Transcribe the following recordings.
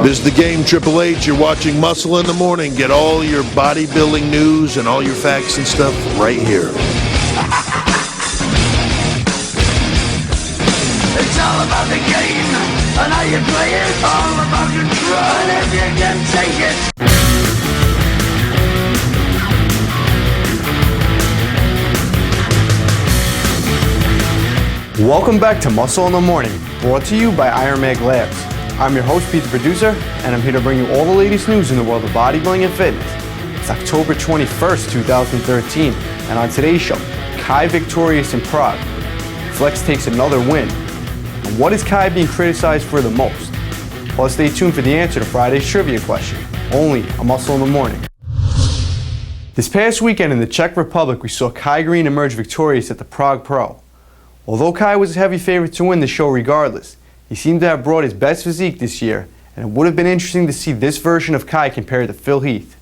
This is The Game, Triple H. You're watching Muscle in the Morning. Get all your bodybuilding news and all your facts and stuff right here. It's all about the game, and how you play it, all about control, and if you can take it. Welcome back to Muscle in the Morning, brought to you by Iron Mag Labs. I'm your host, Pete the producer, and I'm here to bring you all the latest news in the world of bodybuilding and fitness. It's October 21st, 2013, and on today's show, Kai victorious in Prague. Flex takes another win. And what is Kai being criticized for the most? Well, stay tuned for the answer to Friday's trivia question, only on Muscle in the Morning. This past weekend in the Czech Republic, we saw Kai Greene emerge victorious at the Prague Pearl. Although Kai was a heavy favorite to win the show regardless, he seemed to have brought his best physique this year, and it would have been interesting to see this version of Kai compared to Phil Heath.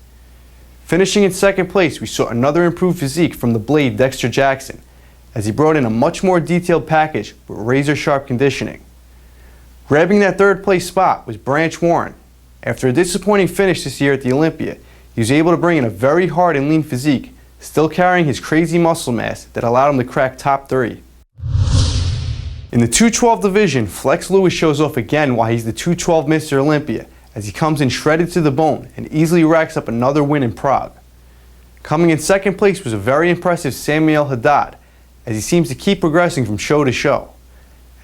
Finishing in second place, we saw another improved physique from the Blade Dexter Jackson, as he brought in a much more detailed package with razor-sharp conditioning. Grabbing that third place spot was Branch Warren. After a disappointing finish this year at the Olympia, he was able to bring in a very hard and lean physique, still carrying his crazy muscle mass that allowed him to crack top 3. In the 212 division, Flex Lewis shows off again while he's the 212 Mr. Olympia, as he comes in shredded to the bone and easily racks up another win in Prague. Coming in second place was a very impressive Samuel Haddad, as he seems to keep progressing from show to show.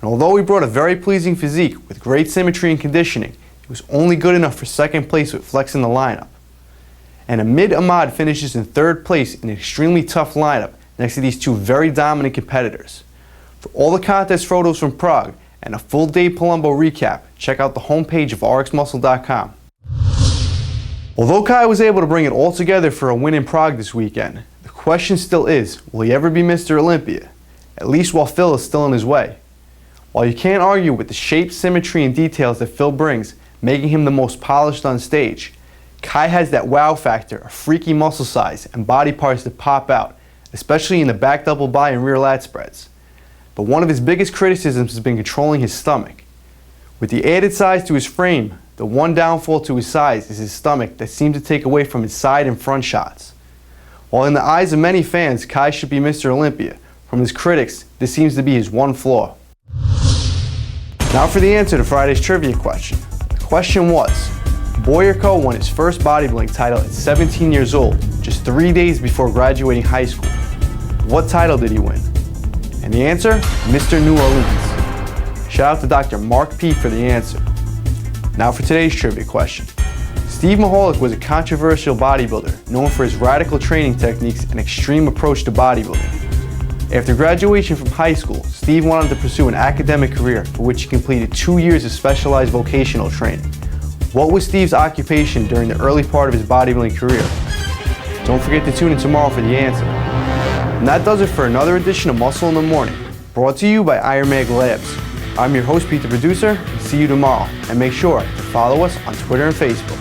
And although he brought a very pleasing physique with great symmetry and conditioning, it was only good enough for second place with Flex in the lineup. And Amid Ahmad finishes in third place in an extremely tough lineup next to these two very dominant competitors. For all the contest photos from Prague and a full Dave Palumbo recap, check out the homepage of rxmuscle.com. Although Kai was able to bring it all together for a win in Prague this weekend, the question still is, will he ever be Mr. Olympia? At least while Phil is still in his way. While you can't argue with the shape, symmetry, and details that Phil brings, making him the most polished on stage, Kai has that wow factor, a freaky muscle size, and body parts that pop out, especially in the back double bi and rear lat spreads. But one of his biggest criticisms has been controlling his stomach. With the added size to his frame, the one downfall to his size is his stomach that seems to take away from his side and front shots. While in the eyes of many fans, Kai should be Mr. Olympia, from his critics, this seems to be his one flaw. Now for the answer to Friday's trivia question. The question was, Boyarko won his first bodybuilding title at 17 years old, just 3 days before graduating high school. What title did he win? And the answer, Mr. New Orleans. Shout out to Dr. Mark P for the answer. Now for today's trivia question. Steve Mahalik was a controversial bodybuilder known for his radical training techniques and extreme approach to bodybuilding. After graduation from high school, Steve went on to pursue an academic career for which he completed 2 years of specialized vocational training. What was Steve's occupation during the early part of his bodybuilding career? Don't forget to tune in tomorrow for the answer. And that does it for another edition of Muscle in the Morning, brought to you by Iron Mag Labs. I'm your host, Pete the producer. See you tomorrow, and make sure to follow us on Twitter and Facebook.